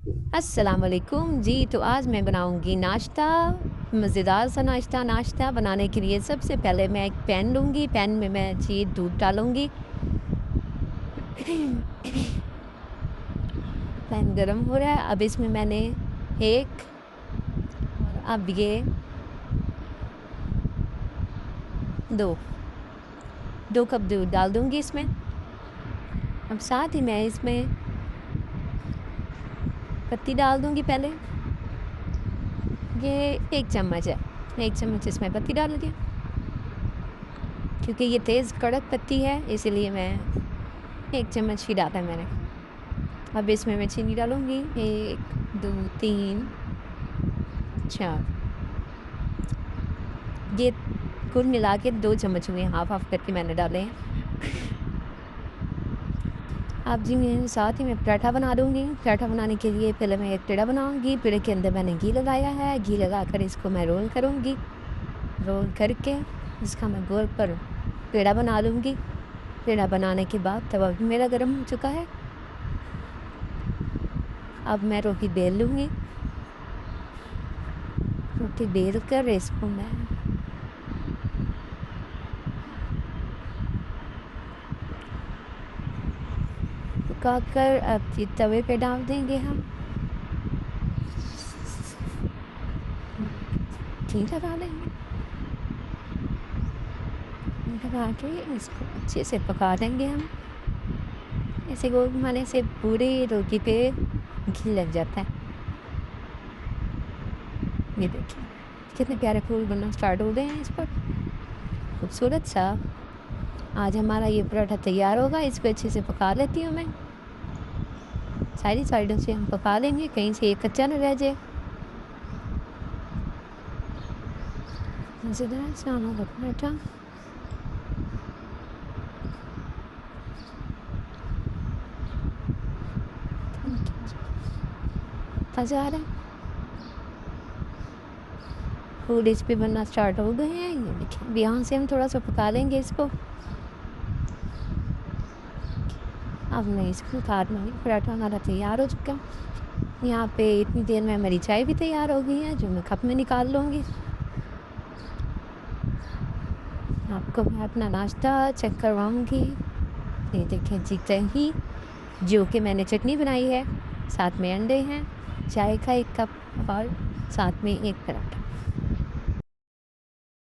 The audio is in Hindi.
अस्सलाम वालेकुम जी। तो आज मैं बनाऊंगी नाश्ता, मज़ेदार सा नाश्ता बनाने के लिए सबसे पहले मैं एक पैन लूँगी। पैन में मैं जी दूध डालूँगी। पैन गरम हो रहा है। अब इसमें मैंने एक अब ये 2 2 कप दूध डाल दूँगी इसमें। अब साथ ही मैं इसमें पत्ती डाल दूँगी पहले। ये 1 चम्मच है, 1 चम्मच इसमें पत्ती डाल दिया। क्योंकि ये तेज़ कड़क पत्ती है इसीलिए मैं 1 चम्मच ही डाला है मैंने। अब इसमें मैं चीनी डालूँगी 1 2 3 4। ये कुल मिला के 2 चम्मच हुए, हाफ़-हाफ़ करके मैंने डाले हैं। अब जी मैं साथ ही में पराठा बना दूँगी। पराठा बनाने के लिए पहले मैं एक पेड़ा बनाऊँगी। पेड़े के अंदर मैंने घी लगाया है। घी लगाकर इसको मैं रोल करूँगी। रोल करके इसका मैं गोल पर पेड़ा बना लूँगी। पेड़ा बनाने के बाद तवा भी मेरा गर्म हो चुका है। अब मैं रोटी बेल लूँगी। रोटी बेल कर इसको मैं पकाकर अब ये तवे पे डाल देंगे हम। घी लगा देंगे। लगा के इसको अच्छे से पका देंगे हम। ऐसे गोल घुमाने से पूरी रोटी पे घी लग जाता है। ये देखिए कितने प्यारे फूल बनना स्टार्ट हो गए हैं इस पर, खूबसूरत सा। आज हमारा ये पराठा तैयार होगा। इसको अच्छे से पका लेती हूँ मैं। सारी साइडों से हम पका लेंगे, कहीं से एक कच्चा न रह जाए। मज़ेदार सा हमारा पराठा मज़ा आ रहा है। फूल इस पे बनना स्टार्ट हो गए हैं। ये देखिए अब यहाँ से हम थोड़ा सा पका लेंगे इसको। अब मैं इसको उतार लूँगी। पराठा हमारा तैयार हो चुका है। यहाँ पे इतनी देर में हमारी चाय भी तैयार हो गई है, जो मैं कप में निकाल लूँगी। आपको मैं अपना नाश्ता चेक करवाऊँगी। ये देखिए जी दही, जो कि मैंने चटनी बनाई है, साथ में अंडे हैं, चाय का 1 कप और साथ में 1 पराठा।